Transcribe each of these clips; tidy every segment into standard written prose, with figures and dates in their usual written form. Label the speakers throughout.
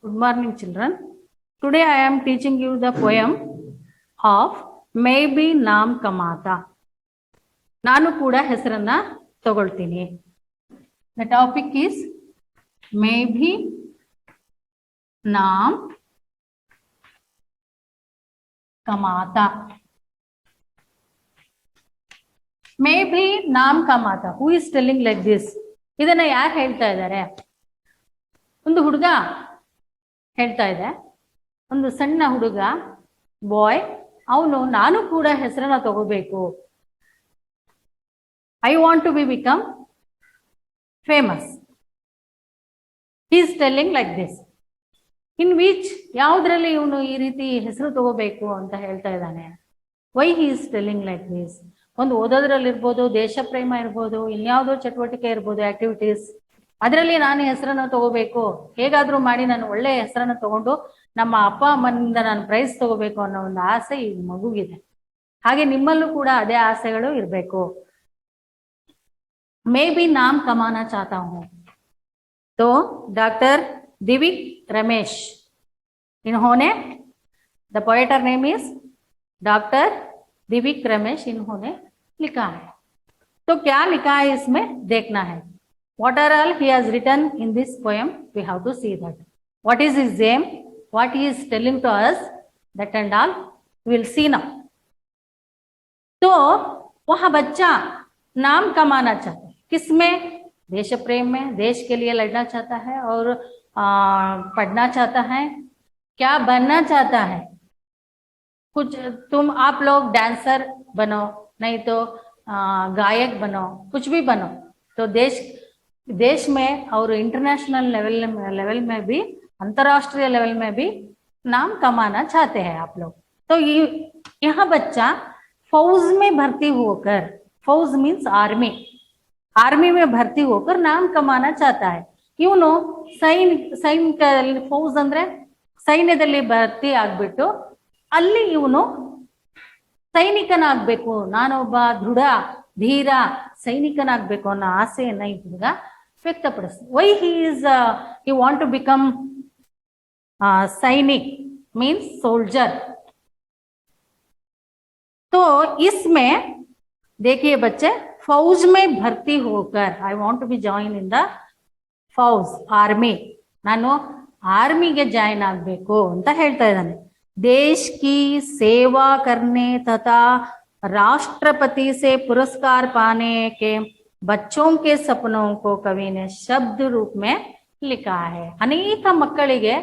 Speaker 1: Good morning, children. Today I am teaching you the poem of Maybe Naam Kamata. ನಾನು ಕೂಡ ಹೆಸರನ್ನ ತಗೊಳ್ತೀನಿ. The topic is Maybe Naam Kamata. Maybe Naam Kamata. Who is telling like this? ಇದನ್ನ ಯಾರು ಹೇಳ್ತಾ ಇದ್ದಾರೆ? ಒಂದು ಹುಡುಗ ಹೇಳ್ತಾ ಇದೆ. ಒಂದು ಸಣ್ಣ ಹುಡುಗ ಬಾಯ್, ಅವನು ನಾನು ಕೂಡ ಹೆಸರನ್ನ ತಗೋಬೇಕು. I want to become famous. He is telling like this. In which ಯಾವುದ್ರಲ್ಲಿ ಇವನು ಈ ರೀತಿ ಹೆಸರು ತಗೋಬೇಕು ಅಂತ ಹೇಳ್ತಾ ಇದ್ದಾನೆ? Why he is telling like this? ಒಂದು ಓದೋದ್ರಲ್ಲಿ ಇರ್ಬೋದು, ದೇಶ ಪ್ರೇಮ ಇರ್ಬೋದು, ಇನ್ಯಾವುದೋ ಚಟುವಟಿಕೆ ಇರ್ಬೋದು, ಆಕ್ಟಿವಿಟೀಸ್, ಅದರಲ್ಲಿ ನಾನು ಹೆಸರನ್ನು ತಗೋಬೇಕು, ಹೇಗಾದ್ರೂ ಮಾಡಿ ನಾನು ಒಳ್ಳೆ ಹೆಸರನ್ನು ತಗೊಂಡು ನಮ್ಮ ಅಪ್ಪ ಅಮ್ಮನಿಂದ ನಾನು ಪ್ರೈಸ್ ತಗೋಬೇಕು ಅನ್ನೋ ಒಂದು ಆಸೆ ಈ ಮಗುಗಿದೆ. ಹಾಗೆ ನಿಮ್ಮಲ್ಲೂ ಕೂಡ ಅದೇ ಆಸೆಗಳು ಇರಬೇಕು. ಮೇ ಬಿ ನಾಮ್ ಕಮಾನಾ ಚಾಹತಾ ಹೂಂ. तो डॉक्टर दिविक रमेश, इन्होंने, the poet name is doctor Divik Ramesh, इन्होंने लिखा है. तो क्या लिखा है इसमें देखना है. What are all he has written in this poem? We have to see that. What is his aim? What he is telling to us? That and all we will see now. तो वह बच्चा नाम कमाना चाहता है. किसमें? देश प्रेम में, देश के लिए लड़ना चाहता है और पढ़ना चाहता है. क्या बनना चाहता है? कुछ तुम आप लोग डांसर बनो, नहीं तो गायक बनो, कुछ भी बनो. तो देश में और इंटरनेशनल लेवल में भी, अंतर्राष्ट्रीय लेवल में भी नाम कमाना चाहते हैं आप लोग. तो यह बच्चा फौज में भर्ती होकर, फौज मीन्स आर्मी, आर्मी में भर्ती होकर नाम कमाना चाहता है. ಇವನು ಸೈನಿಕ ಫೌಜ್ ಅಂದ್ರೆ ಸೈನ್ಯದಲ್ಲಿ ಭರ್ತಿ ಆಗ್ಬಿಟ್ಟು ಅಲ್ಲಿ ಇವನು ಸೈನಿಕನಾಗ್ಬೇಕು, ನಾನೊಬ್ಬ ದೃಢ ಧೀರ ಸೈನಿಕನಾಗ್ಬೇಕು ಅನ್ನೋ ಆಸೆಯನ್ನ ಈ ಹುಡುಗ ವ್ಯಕ್ತಪಡಿಸ್ತಾರೆ. Why he want to become सैनिक means soldier. तो इसमें देखिए बच्चे, फौज में भर्ती होकर, I want to be join in the फौज, आर्मी, ನಾನು ಆರ್ಮಿಗೆ ಜಾಯಿನ್ ಆಗ್ಬೇಕು ಅಂತ ಹೇಳ್ತಾ ಇದ್ದಾನೆ. ದೇಶ್ ಕಿ ಸೇವಾ करने तथा राष्ट्रपति से पुरस्कार पाने के बच्चों के सपनों को कवि ने शब्द रूप में लिखा है. ಅನೇಕ ಮಕ್ಕಳಿಗೆ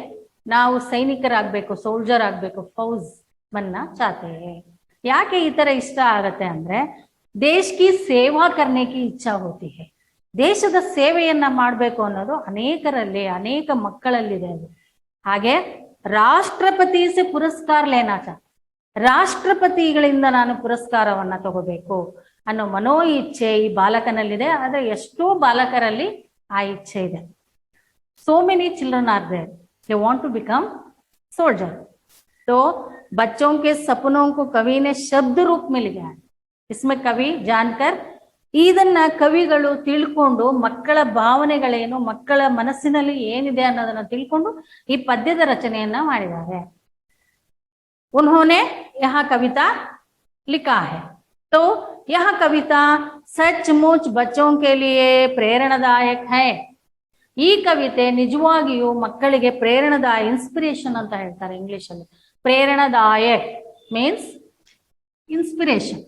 Speaker 1: ನಾವು ಸೈನಿಕರಾಗಬೇಕು, ಸೋಲ್ಜರ್ ಆಗಬೇಕು, ಫೌಜ್ बनना चाहते हैं. ಯಾಕೆ ಈ ತರ ಇಷ್ಟ ಆಗತ್ತೆ ಅಂದ್ರೆ, ದೇಶ ಕಿ ಸೇವಾ करने की इच्छा होती है. ದೇಶದ ಸೇವೆಯನ್ನ ಮಾಡಬೇಕು ಅನ್ನೋದು ಅನೇಕರಲ್ಲಿ, ಅನೇಕ ಮಕ್ಕಳಲ್ಲಿದೆ. ಹಾಗೆ ರಾಷ್ಟ್ರಪತಿ ಸೆ ಪುರಸ್ಕಾರ ಲೇನಾ ಚಾಹತೆ, ರಾಷ್ಟ್ರಪತಿಗಳಿಂದ ನಾನು ಪುರಸ್ಕಾರವನ್ನ ತಗೋಬೇಕು ಅನ್ನೋ ಮನೋ ಇಚ್ಛೆ ಈ ಬಾಲಕನಲ್ಲಿದೆ. ಆದ್ರೆ ಎಷ್ಟೋ ಬಾಲಕರಲ್ಲಿ ಆ ಇಚ್ಛೆ ಇದೆ. So many children are there, they want to become soldier. तो बच्चों के सपनों को कवि ने शब्द रूप में लिखा है. इसमें कवि जानकर, ಇದನ್ನ ಕವಿಗಳು ತಿಳ್ಕೊಂಡು ಮಕ್ಕಳ ಭಾವನೆಗಳೇನು, ಮಕ್ಕಳ ಮನಸ್ಸಿನಲ್ಲಿ ಏನಿದೆ ಅನ್ನೋದನ್ನ ತಿಳ್ಕೊಂಡು ಈ ಪದ್ಯದ ರಚನೆಯನ್ನ ಮಾಡಿದ್ದಾರೆ. उन्होंने यह कविता लिखा है. तो यह कविता सचमुच बच्चों के लिए प्रेरणादायक है. ಈ ಕವಿತೆ ನಿಜವಾಗಿಯೂ ಮಕ್ಕಳಿಗೆ ಪ್ರೇರಣಾದಾಯ, ಇನ್ಸ್ಪಿರೇಷನ್ ಅಂತ ಹೇಳ್ತಾರೆ ಇಂಗ್ಲಿಷ್ ಅಲ್ಲಿ. ಪ್ರೇರಣಾದಾಯಕ್ ಮೀನ್ಸ್ ಇನ್ಸ್ಪಿರೇಷನ್.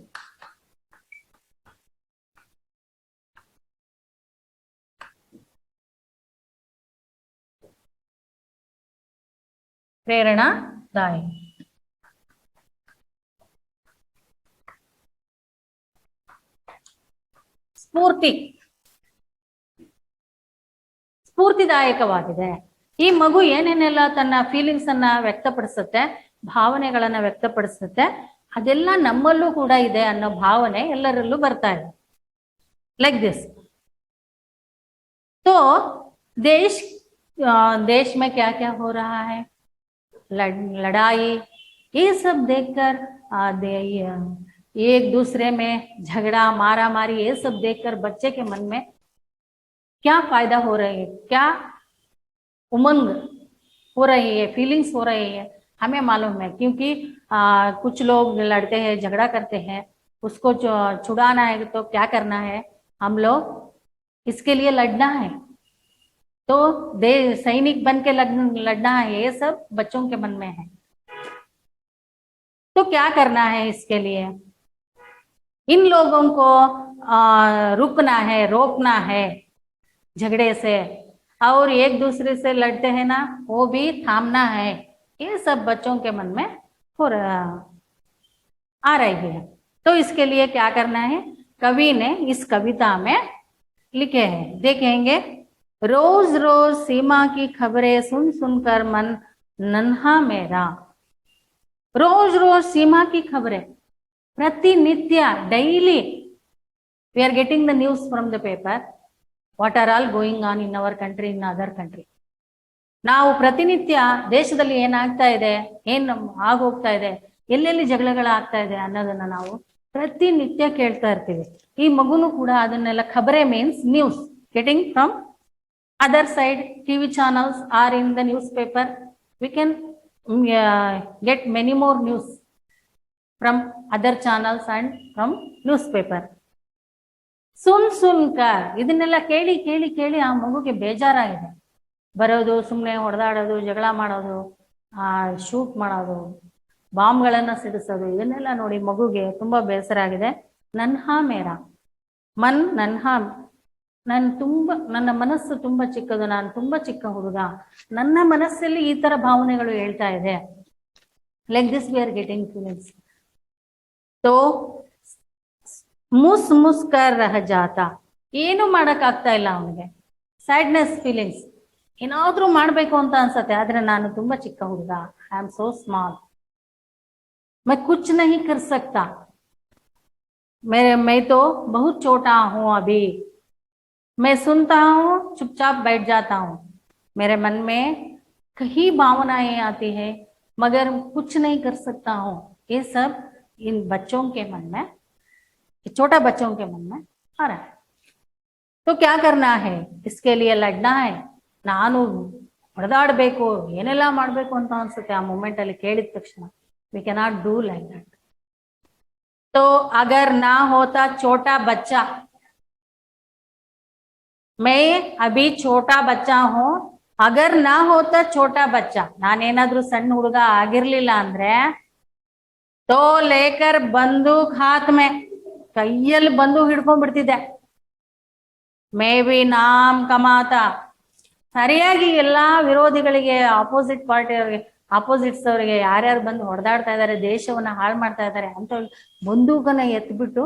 Speaker 1: प्रेरणादायक. ಸ್ಫೂರ್ತಿ, ಸ್ಫೂರ್ತಿದಾಯಕವಾಗಿದೆ. ಈ ಮಗು ಏನೇನೆಲ್ಲ ತನ್ನ ಫೀಲಿಂಗ್ಸ್ ಅನ್ನ ವ್ಯಕ್ತಪಡಿಸುತ್ತೆ, ಭಾವನೆಗಳನ್ನ ವ್ಯಕ್ತಪಡಿಸುತ್ತೆ, ಅದೆಲ್ಲ ನಮ್ಮಲ್ಲೂ ಕೂಡ ಇದೆ ಅನ್ನೋ ಭಾವನೆ ಎಲ್ಲರಲ್ಲೂ ಬರ್ತಾ ಇದೆ. Like this. तो देश में क्या क्या हो रहा है, लड़ाई, ये सब देखकर एक दूसरे में झगड़ा, मारा मारी, ये सब देखकर बच्चे के मन में क्या फायदा हो रही है, क्या उमंग हो रही है, फीलिंग्स हो रही है, हमें मालूम है, क्योंकि कुछ लोग लड़ते हैं, झगड़ा करते हैं, उसको छुड़ाना है तो क्या करना है, हम लोग इसके लिए लड़ना है। तो दे सैनिक बन के लड़ना है, ये सब बच्चों के मन में है। तो क्या करना है इसके लिए, इन लोगों को रुकना है, रोकना है झगड़े से, और एक दूसरे से लड़ते हैं ना, वो भी थामना है। ये सब बच्चों के मन में हो रहा आ रही है। तो इसके लिए क्या करना है, कवि ने इस कविता में लिखे हैं, देखेंगे। रोज रोज सीमा की खबरें सुन सुनकर मन नन्हा मेरा। रोज रोज सीमा की खबरें, प्रतिनित्य, daily we are getting the news from the paper, what are all going on in our country, in other country. ನಾವು ಪ್ರತಿನಿತ್ಯ ದೇಶದಲ್ಲಿ ಏನಾಗ್ತಾ ಇದೆ, ಏನ್ ಆಗೋಗ್ತಾ ಇದೆ, ಎಲ್ಲೆಲ್ಲಿ ಜಗಳಗಳಾಗ್ತಾ ಇದೆ ಅನ್ನೋದನ್ನ ನಾವು ಪ್ರತಿನಿತ್ಯ ಕೇಳ್ತಾ ಇರ್ತೀವಿ. ಈ ಮಗುನು ಕೂಡ ಅದನ್ನೆಲ್ಲ, ಖಬರೆ means news, getting from other side, TV channels are in the news paper, we can get many more news from other channels and from newspaper. ಸುನ್ಕರ್ ಇದನ್ನೆಲ್ಲ ಕೇಳಿ ಕೇಳಿ ಕೇಳಿ ಆ ಮಗುಗೆ ಬೇಜಾರಾಗಿದೆ. ಬರೋದು, ಸುಮ್ಮನೆ ಹೊಡೆದಾಡೋದು, ಜಗಳ ಮಾಡೋದು, ಶೂಟ್ ಮಾಡೋದು, ಬಾಂಬ್ಗಳನ್ನ ಸಿಡಿಸೋದು, ಇದನ್ನೆಲ್ಲ ನೋಡಿ ಮಗುಗೆ ತುಂಬಾ ಬೇಸರ ಆಗಿದೆ. ನನ್ಹಾ ಮೇರಾ ಮನ್ ನನ್ಹಾ, ನನ್ನ ಮನಸ್ಸು ತುಂಬಾ ಚಿಕ್ಕದು, ನಾನು ತುಂಬಾ ಚಿಕ್ಕ ಹುಡುಗ, ನನ್ನ ಮನಸ್ಸಲ್ಲಿ ಈ ತರ ಭಾವನೆಗಳು ಹೇಳ್ತಾ ಇದೆ. Like this we are getting feelings. तो ಮುಸ್ ಮುಸ್ಕರ್ ರಹ ಜಾತಾ, ಏನು ಮಾಡಕ್ ಆಗ್ತಾ ಇಲ್ಲ ಅವನಿಗೆ, ಸ್ಯಾಡ್ನೆಸ್ ಫೀಲಿಂಗ್ಸ್, ಏನಾದ್ರೂ ಮಾಡ್ಬೇಕು ಅಂತ ಅನ್ಸತ್ತೆ, ಆದ್ರೆ ನಾನು ತುಂಬಾ ಚಿಕ್ಕ ಹುಡುಗ, ಐ ಆಮ್ ಸೋ ಸ್ಮಾಲ್, मैं कुछ नहीं कर सकता, मैं तो बहुत छोटा हूं अभी, मैं सुनता हूं चुपचाप बैठ जाता हूं, मेरे मन में कई भावनाएं आती है मगर कुछ नहीं कर सकता हूं। ये सब इन बच्चों के मन में, छोटा बच्चों के मन में आ रहा है। तो क्या करना है, इसके लिए लड़ना है। ನಾನು ಹೊಡೆದಾಡಬೇಕು, ಏನೆಲ್ಲ ಮಾಡಬೇಕು ಅಂತ ಅನ್ಸುತ್ತೆ ಆ ಮೂಮೆಂಟ್ ಅಲ್ಲಿ ಕೇಳಿದ ತಕ್ಷಣ. We cannot do like that. तो अगर ना होता छोटा बच्चा, मैं अभी छोटा बच्चा हूं, अगर ना होता छोटा बच्चा, ನಾನೇನಾದ್ರೂ ಸಣ್ಣ ಹುಡುಗ ಆಗಿರ್ಲಿಲ್ಲ ಅಂದ್ರೆ, तो लेकर बंदूक हाथ में, ಕೈಯಲ್ಲಿ ಬಂದೂಕ್ ಹಿಡ್ಕೊಂಡ್ಬಿಡ್ತಿದ್ದೆ, ಮೇ ಬಿ ನಾಮ್ ಕಮಾತಾ, ಸರಿಯಾಗಿ ಎಲ್ಲಾ ವಿರೋಧಿಗಳಿಗೆ, ಆಪೋಸಿಟ್ ಪಾರ್ಟಿ ಅವರಿಗೆ, ಆಪೋಸಿಟ್ಸ್ ಅವರಿಗೆ ಯಾರ್ಯಾರು ಬಂದು ಹೊಡೆದಾಡ್ತಾ ಇದಾರೆ, ದೇಶವನ್ನ ಹಾಳು ಮಾಡ್ತಾ ಇದಾರೆ ಅಂತ ಬಂದೂಕನ್ನ ಎತ್ಬಿಟ್ಟು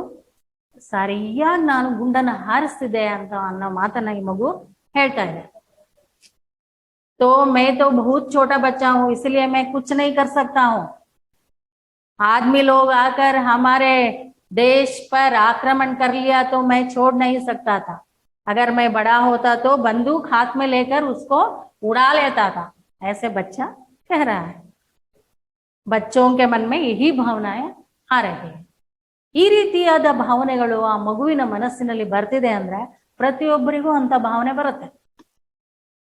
Speaker 1: ಸರಿಯಾಗಿ ನಾನು ಗುಂಡನ್ನ ಹಾರಿಸ್ತಿದ್ದೆ ಅಂತ ಅನ್ನೋ ಮಾತನ್ನ ಈ ಮಗು ಹೇಳ್ತಾ ಇದೆ. तो मैं तो बहुत छोटा बच्चा हूं, इसलिए मैं कुछ नहीं कर सकता हूं। आदमी लोग आकर हमारे देश पर आक्रमण कर लिया तो मैं छोड़ नहीं सकता था, अगर मैं बड़ा होता तो बंदूक हाथ में लेकर उसको उड़ा लेता था। ऐसे बच्चा कह रहा है, बच्चों के मन में यही भावनाएं आ रही है। ಈ ರೀತಿಯಾದ ಭಾವನೆಗಳು ಆ ಮಗುವಿನ ಮನಸ್ಸಿನಲ್ಲಿ ಬರ್ತಿದೆ ಅಂದ್ರೆ ಪ್ರತಿಯೊಬ್ಬರಿಗೂ ಅಂತ ಭಾವನೆ ಬರುತ್ತೆ.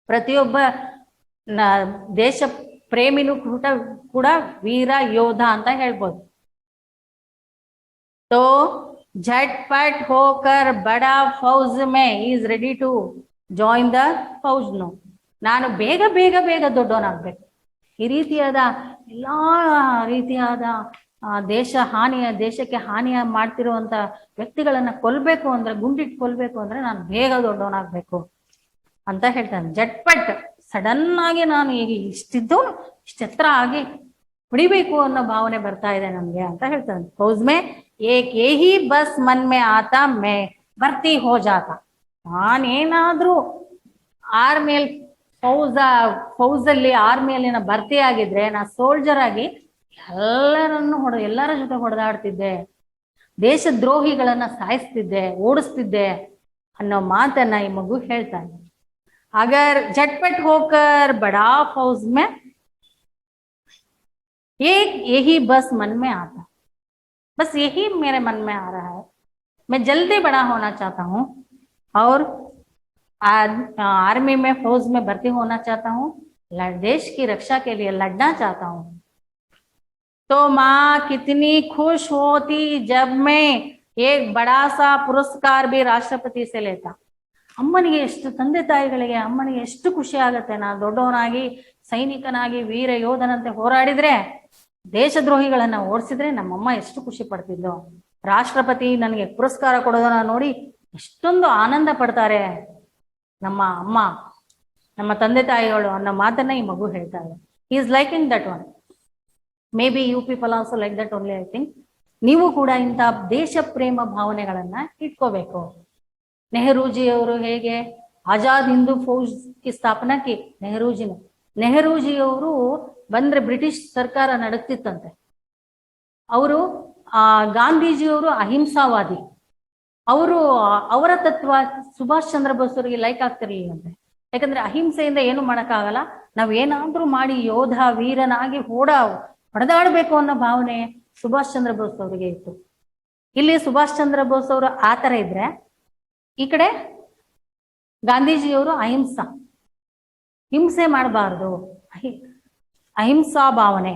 Speaker 1: ಪ್ರತಿಯೊಬ್ಬ ದೇಶ ಪ್ರೇಮಿನೂ ಕೂಡ ವೀರ ಯೋಧ ಅಂತ ಹೇಳ್ಬೋದು. तो झटपट होकर बड़ा फौज में is ready to join the ಫೌಜ್. ನಾನು ಬೇಗ ಬೇಗ ಬೇಗ ದೊಡ್ಡವನಾಗ್ಬೇಕು. ಈ ರೀತಿಯಾದ ಎಲ್ಲಾ ರೀತಿಯಾದ ದೇಶಕ್ಕೆ ಹಾನಿಯ ಮಾಡ್ತಿರುವಂತ ವ್ಯಕ್ತಿಗಳನ್ನ ಕೊಲ್ಬೇಕು ಅಂದ್ರೆ, ಗುಂಡಿಟ್ಟು ಕೊಲ್ಬೇಕು ಅಂದ್ರೆ ನಾನು ಬೇಗ ದೊಡ್ಡವನಾಗ್ಬೇಕು ಅಂತ ಹೇಳ್ತಾನೆ. ಜಟ್ಪಟ್, ಸಡನ್ ಆಗಿ ನಾನು ಈಗ ಇಷ್ಟಿದ್ದು ಇಷ್ಟೆತ್ರ ಆಗಿ ಹೊಡಿಬೇಕು ಅನ್ನೋ ಭಾವನೆ ಬರ್ತಾ ಇದೆ ನಮ್ಗೆ ಅಂತ ಹೇಳ್ತಾನೆ. ಫೌಜ್ ಮೇ ಏಕ್ ಯಹಿ ಬಸ್ ಮನ್ ಮೇ ಆತಾ ಮೇ ಭರ್ತಿ ಹೋ ಜಾತಾ. ನಾನೇನಾದ್ರೂ ಆರ್ಮಿಯಲ್ಲಿ ಫೌಜಲ್ಲಿ ಆರ್ಮಿಯಲ್ಲಿನ ಭರ್ತಿ ಆಗಿದ್ರೆ ನಾ ಸೋಲ್ಜರ್ ಆಗಿ ಎಲ್ಲರ ಜೊತೆ ಹೊಡೆದಾಡ್ತಿದ್ದೆ, ದೇಶ ದ್ರೋಹಿಗಳನ್ನ ಸಾಯಿಸ್ತಿದ್ದೆ, ಓಡಿಸ್ತಿದ್ದೆ ಅನ್ನೋ ಮಾತನ್ನ ಈ ಮಗು ಹೇಳ್ತಾ ಇದೆ. अगर झटपट होकर बड़ा फौज में एक यही बस मन में आता, बस यही मेरे मन में आ रहा है, मैं जल्दी बड़ा होना चाहता हूँ और आर्मी में, फौज में भर्ती होना चाहता हूँ, देश की रक्षा के लिए लड़ना चाहता हूँ। तो माँ कितनी खुश होती जब मैं एक बड़ा सा पुरस्कार भी राष्ट्रपति से लेता। ಅಮ್ಮನಿಗೆ ಎಷ್ಟು ತಂದೆ ತಾಯಿಗಳಿಗೆ ಅಮ್ಮನಿಗೆ ಎಷ್ಟು ಖುಷಿ ಆಗುತ್ತೆ, ನಾ ದೊಡ್ಡವನಾಗಿ ಸೈನಿಕನಾಗಿ ವೀರ ಯೋಧನಂತೆ ಹೋರಾಡಿದ್ರೆ ದೇಶದ್ರೋಹಿಗಳನ್ನ ಓಡಿಸಿದ್ರೆ ನಮ್ಮಮ್ಮ ಎಷ್ಟು ಖುಷಿ ಪಡ್ತಿದ್ಲು. ರಾಷ್ಟ್ರಪತಿ ನನಗೆ ಪುರಸ್ಕಾರ ಕೊಡೋದನ್ನ ನೋಡಿ ಎಷ್ಟೊಂದು ಆನಂದ ಪಡ್ತಾರೆ ನಮ್ಮ ಅಮ್ಮ, ನಮ್ಮ ತಂದೆ ತಾಯಿಗಳು ಅನ್ನೋ ಮಾತನ್ನ ಈ ಮಗು ಹೇಳ್ತಾ ಇದೆ. Is liking that one. May be you people also like that only. I think ನೀವು ಕೂಡ ಇಂಥ ದೇಶ ಪ್ರೇಮ ಭಾವನೆಗಳನ್ನ ಇಟ್ಕೋಬೇಕು. नेहरू जी ಅವರು ಹೇಗೆ ಆಜಾದ್ ಹಿಂದೂ ಫೌಜ್ की ಸ್ಥಾಪನಾ की ನೆಹರು ಜಿ ಅವರು ಬಂದ್ರೆ ಬ್ರಿಟಿಷ್ ಸರ್ಕಾರ ನಡೆಸ್ತಿತ್ತಂತೆ. ಅವರು ಗಾಂಧೀಜಿಯವರು ಅಹಿಂಸಾವಾದಿ. ಅವರು ಅವರ ತತ್ವ ಸುಭಾಷ್ ಚಂದ್ರ ಬೋಸ್ ಅವರಿಗೆ ಲೈಕ್ ಆಗ್ತಿರ್ಲಿಲ್ಲಂತೆ. ಯಾಕಂದ್ರೆ ಅಹಿಂಸೆಯಿಂದ ಏನು ಮಾಡಕ್ಕಾಗಲ್ಲ, ನಾವ್ ಏನಾದ್ರೂ ಮಾಡಿ ಯೋಧ ವೀರನಾಗಿ ಹೊಡೆದಾಡಬೇಕು ಅನ್ನೋ ಭಾವನೆ ಸುಭಾಷ್ ಚಂದ್ರ ಬೋಸ್ ಅವರಿಗೆ ಇತ್ತು. ಇಲ್ಲಿ ಸುಭಾಷ್ ಚಂದ್ರ ಬೋಸ್ ಅವರು ಆತರ ಇದ್ರೆ, ಈ ಕಡೆ ಗಾಂಧೀಜಿಯವರು ಹಿಂಸೆ ಮಾಡಬಾರ್ದು, ಅಹಿಂಸಾ ಭಾವನೆ,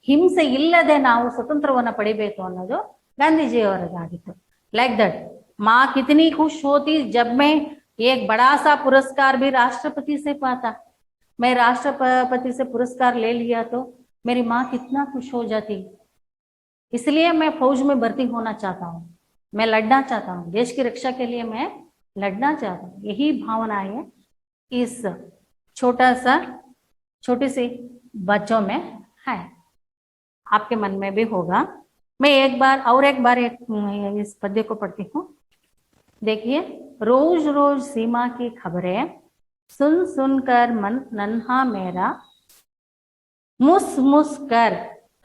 Speaker 1: ಹಿಂಸೆ ಇಲ್ಲದೆ ನಾವು ಸ್ವತಂತ್ರವನ್ನ ಪಡಿಬೇಕು ಅನ್ನೋದು ಗಾಂಧೀಜಿಯವರಿಗಾಗಿತ್ತು. ಲೈಕ್ ದಟ್ माँ कितनी खुश होती जब मैं एक बड़ा सा पुरस्कार भी राष्ट्रपति से पाता. मैं राष्ट्रपति से पुरस्कार ले लिया तो मेरी माँ कितना खुश हो जाती. इसलिए मैं फौज में भर्ती होना चाहता हूँ, मैं लड़ना चाहता हूँ, देश की रक्षा के लिए मैं लड़ना चाहता हूँ. यही भावना है इस छोटी सी बच्चों में है. आपके मन में भी होगा. मैं एक बार इस पद्य को पढ़ती हूँ. देखिए, रोज रोज सीमा की खबरें सुन सुन कर मन नन्हा मेरा मुस मुस कर.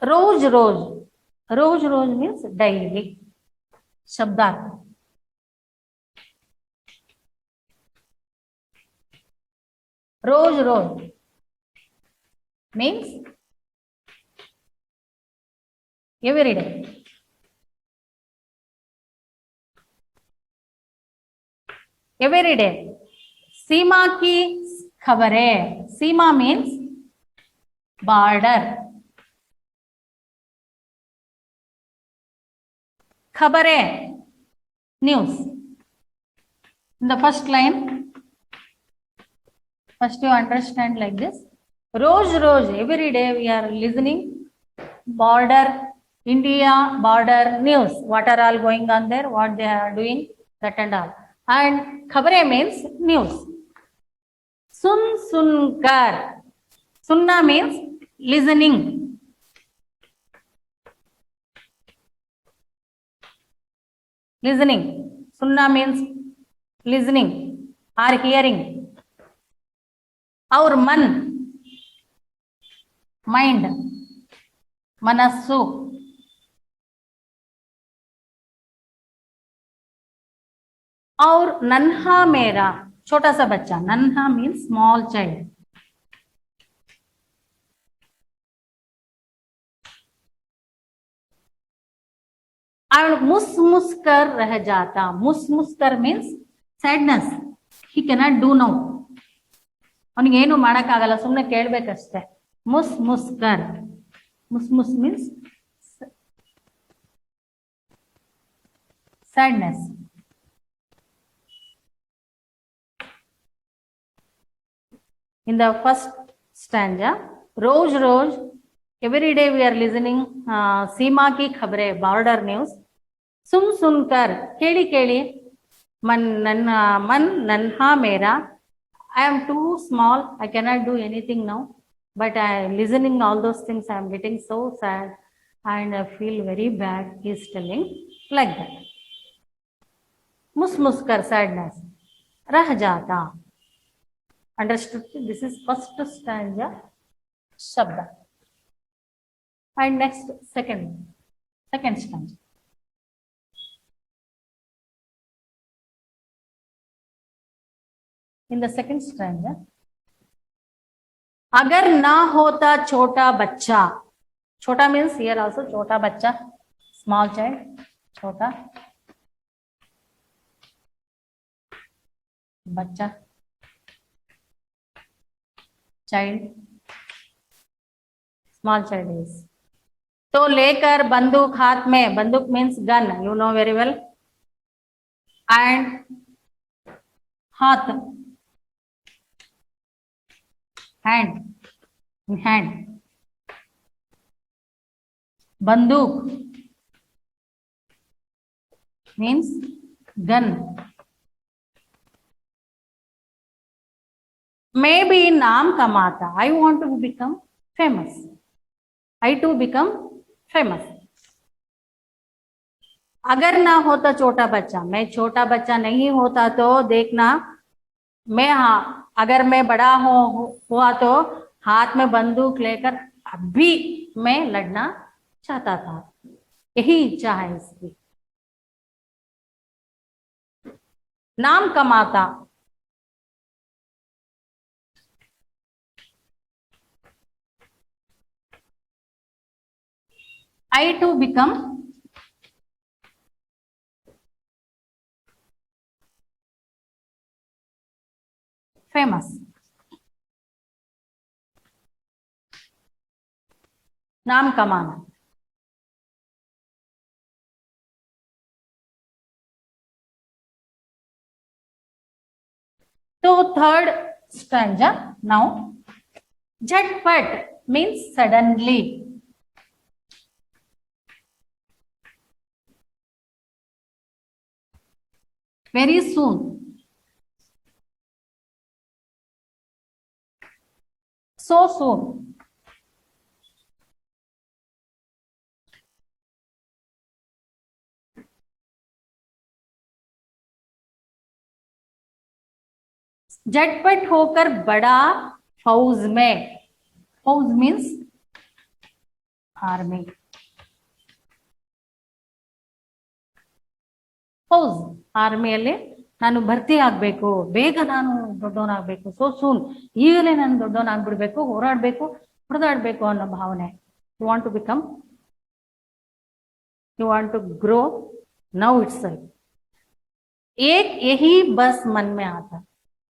Speaker 1: रोज रोज मीन्स डेली. शब्दार्थ रोज means every day. every day. सीमा की खबरें. सीमा मीन्स बॉर्डर. खबरें news. In the first line, first you understand like this. रोज every day we are listening border, India border news, what are all going on there, what they are doing, that and all. And khabare means news. सुन कर. सुनना means listening. सुनना means listening or hearing. और mind, मनस्सु. और नन्हा मेरा, छोटा सा बच्चा. नन्हा मीन्स स्मॉल चाइल्ड. और मुस मुस कर रह जाता. मुस मुस कर means sadness. He cannot do no. ಅವನಿಗೆ ಏನು ಮಾಡಕ್ಕಾಗಲ್ಲ, ಸುಮ್ಮನೆ ಕೇಳ್ಬೇಕಷ್ಟೆ. ಮುಸ್ ಮುಸ್ ಕರ್. ಮುಸ್ means sadness. In the first stanza, rose every day we are listening सीमा की खबरें, border news. सुन कर, केली मन नन्हा मेरा. I am too small, I cannot do anything now, but I listening all those things, I am getting so sad and I feel very bad. He is telling like that. मुस कर, sadness. रह जाता. Understood? This is first stanza shabda. And next second stanza. In the second stanza, अगर ना होता छोटा बच्चा. छोटा means here also छोटा बच्चा, small child. छोटा बच्चा. Child, small child is. तो लेकर बंदूक हाथ में, बंदूक means gun, you know very well, and हाथ, हैंड, हैंड, बंदूक मीन्स गन। मैं भी नाम कमाता, I want to become famous, I to become famous. अगर ना होता छोटा बच्चा, मैं छोटा बच्चा नहीं होता तो देखना, मैं, हाँ, अगर मैं बड़ा हुआ तो हाथ में बंदूक लेकर अभी मैं लड़ना चाहता था, यही इच्छा है इसकी। नाम कमाता, आई टू बिकम फेमस, नाम कमाना। तो थर्ड स्टैंजा नाउ, झटपट मीन्स सडनली, वेरी सून, सो सून, झटपट होकर बड़ा फौज में, फौज मीन्स आर्मी, ಫೌಜ್ ಆರ್ಮಿಯಲ್ಲಿ ನಾನು ಭರ್ತಿ ಆಗ್ಬೇಕು, ಬೇಗ ನಾನು ದೊಡ್ಡವನಾಗ್ಬೇಕು, ಸೋ ಸೂನ್, ಈಗಲೇ ನಾನು ದೊಡ್ಡವನಾಗ್ಬಿಡ್ಬೇಕು, ಹೋರಾಡ್ಬೇಕು, ಹೊಡೆದಾಡ್ಬೇಕು ಅನ್ನೋ ಭಾವನೆ. You want to become, you want to grow now itself. एक यही बस मन में आता,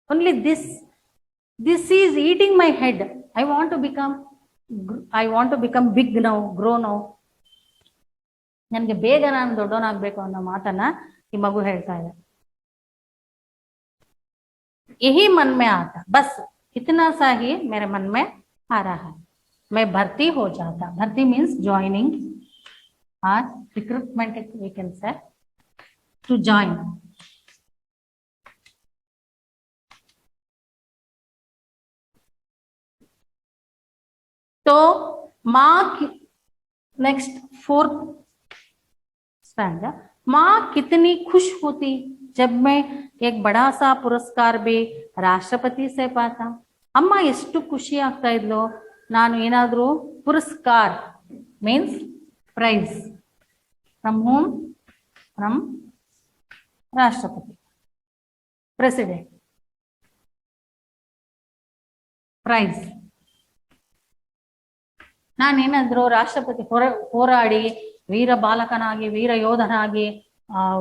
Speaker 1: only this is eating my head. I want to become big now, grow now. ನನಗೆ ಬೇಗ ನಾನು ದೊಡ್ಡವನಾಗ್ಬೇಕು ಅನ್ನೋ ಮಾತನ್ನ ಈ ಮಗು ಹೇಳ್ತಾ ಇದೆ. यही मन में आता, बस इतना सा ही मेरे मन में आ रहा है, मैं भर्ती हो जाता. भर्ती मीन्स ज्वाइनिंग और recruitment, we can say to join. तो माँ की, नेक्स्ट फोर्थ स्टैंजा, माँ कितनी खुश होती जब मैं एक बड़ा सा पुरस्कार भी राष्ट्रपति से पाता. ಅಮ್ಮ ಎಷ್ಟು ಖುಷಿ ಆಗ್ತಾ ಇದ್ಲು ನಾನು ಏನಾದರೂ ಪುರಸ್ಕಾರ means prize, from home, from ರಾಷ್ಟ್ರಪತಿ, ಪ್ರೆಸಿಡೆಂಟ್, ಪ್ರೈಸ್. ನಾನೇನಾದರೂ ರಾಷ್ಟ್ರಪತಿ ಹೋರಾಡಿ ವೀರ ಬಾಲಕನಾಗಿ, ವೀರ ಯೋಧನಾಗಿ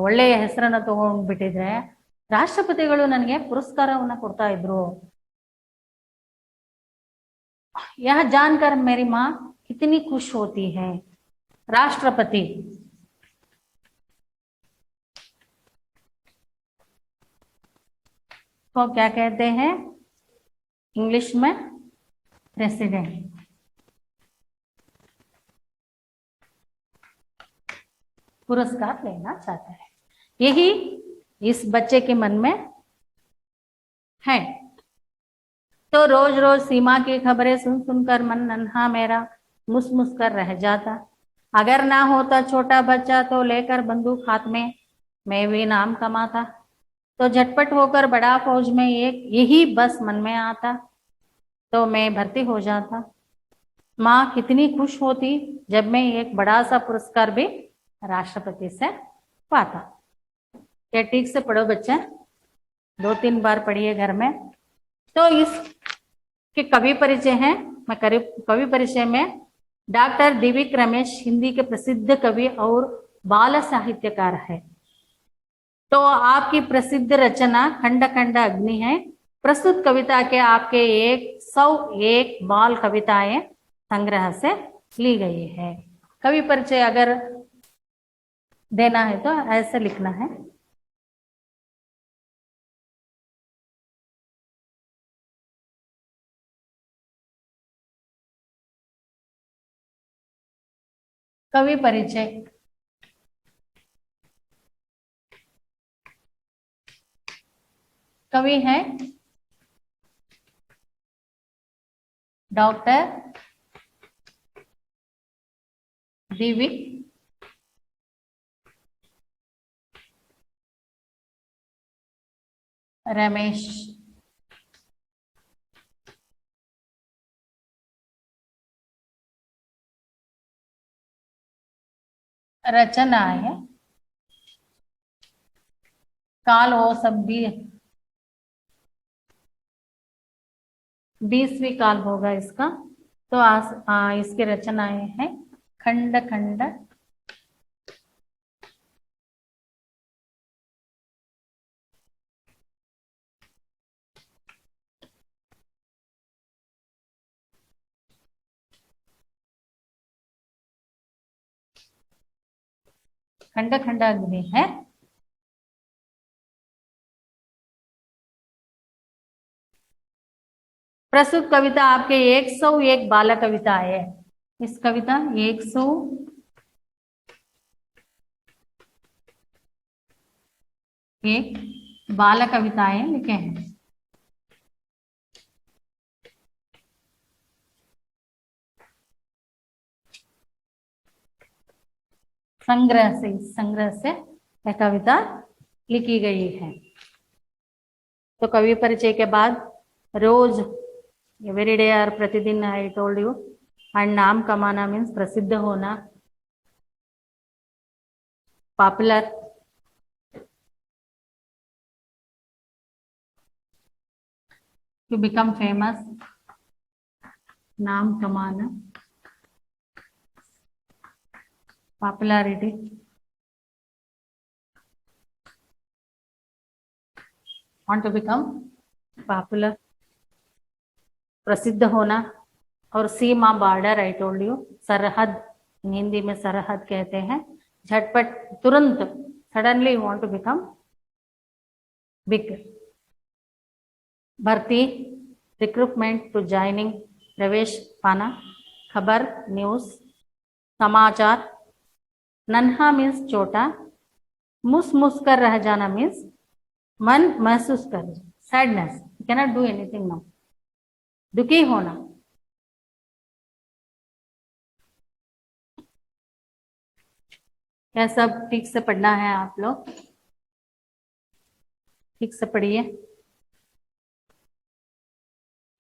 Speaker 1: ಒಳ್ಳೆಯ ಹೆಸರನ್ನ ತಗೊಂಡ್ಬಿಟ್ಟಿದ್ರೆ ರಾಷ್ಟ್ರಪತಿಗಳು ನನಗೆ ಪುರಸ್ಕಾರವನ್ನ ಕೊಡ್ತಾ ಇದ್ರು. यह जानकर मेरी माँ कितनी खुश होती है. राष्ट्रपति को क्या कहते हैं इंग्लिश में? प्रेसिडेंट. पुरस्कार लेना चाहता है, यही इस बच्चे के मन में है. तो रोज रोज सीमा की खबरें सुन सुनकर मन नन्हा मेरा मुस मुस कर रह जाता. अगर ना होता छोटा बच्चा तो लेकर बंदूक हाथ में मैं भी नाम कमाता. तो झटपट होकर बड़ा फौज में एक यही बस मन में आता, तो मैं भर्ती हो जाता. माँ कितनी खुश होती जब मैं एक बड़ा सा पुरस्कार भी राष्ट्रपति से पाता. ये ठीक से पढ़ो बच्चे, 2-3 बार पढ़िए घर में. तो इसके कवि परिचय हैं, मैं कवि परिचय में डॉक्टर दिविक रमेश हिंदी के प्रसिद्ध कवि और बाल साहित्यकार है. तो आपकी प्रसिद्ध रचना खंड खंड अग्नि है, प्रस्तुत कविता के आपके 101 बाल कविताएं संग्रह से ली गई है। कवि परिचय अगर देना है तो ऐसे लिखना है। कवि परिचय। कवि है डॉक्टर दिविक रमेश। रचना है काल वो सब भी 20वीं काल होगा इसका। तो इसकी रचनाएं हैं खंड खंड, खंड खंडाग्नि है। प्रस्तुत कविता आपके 101 बाल कविता है। इस कविता 101 बाल कविताएं लिखे हैं। इस संग्रह से यह कविता लिखी गई है। तो कवि परिचय के बाद रोज एवरी डे और प्रतिदिन आई टोल्ड यू, एंड नाम कमाना मीन्स प्रसिद्ध होना, पॉपुलर, टू बिकम फेमस, नाम कमाना, popularity, want to become popular, प्रसिद्ध होना, और सीमा बॉर्डर आई टोल्ड यू, सरहद, हिंदी में सरहद कहते हैं, झटपट तुरंत, suddenly want to become big, भर्ती, रिक्रूटमेंट टू ज्वाइनिंग, प्रवेश पाना, खबर न्यूज, समाचार, नन्हा मीन्स छोटा, मुस मुस कर रह जाना मीन्स मन महसूस कर, sadness, cannot do anything now, दुखी होना। यह सब ठीक से पढ़ना है आप लोग, ठीक से पढ़िए।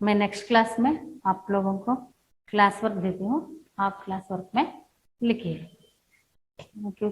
Speaker 1: मैं नेक्स्ट क्लास में आप लोगों को क्लास वर्क देती हूँ, आप क्लास वर्क में लिखिए। Thank you.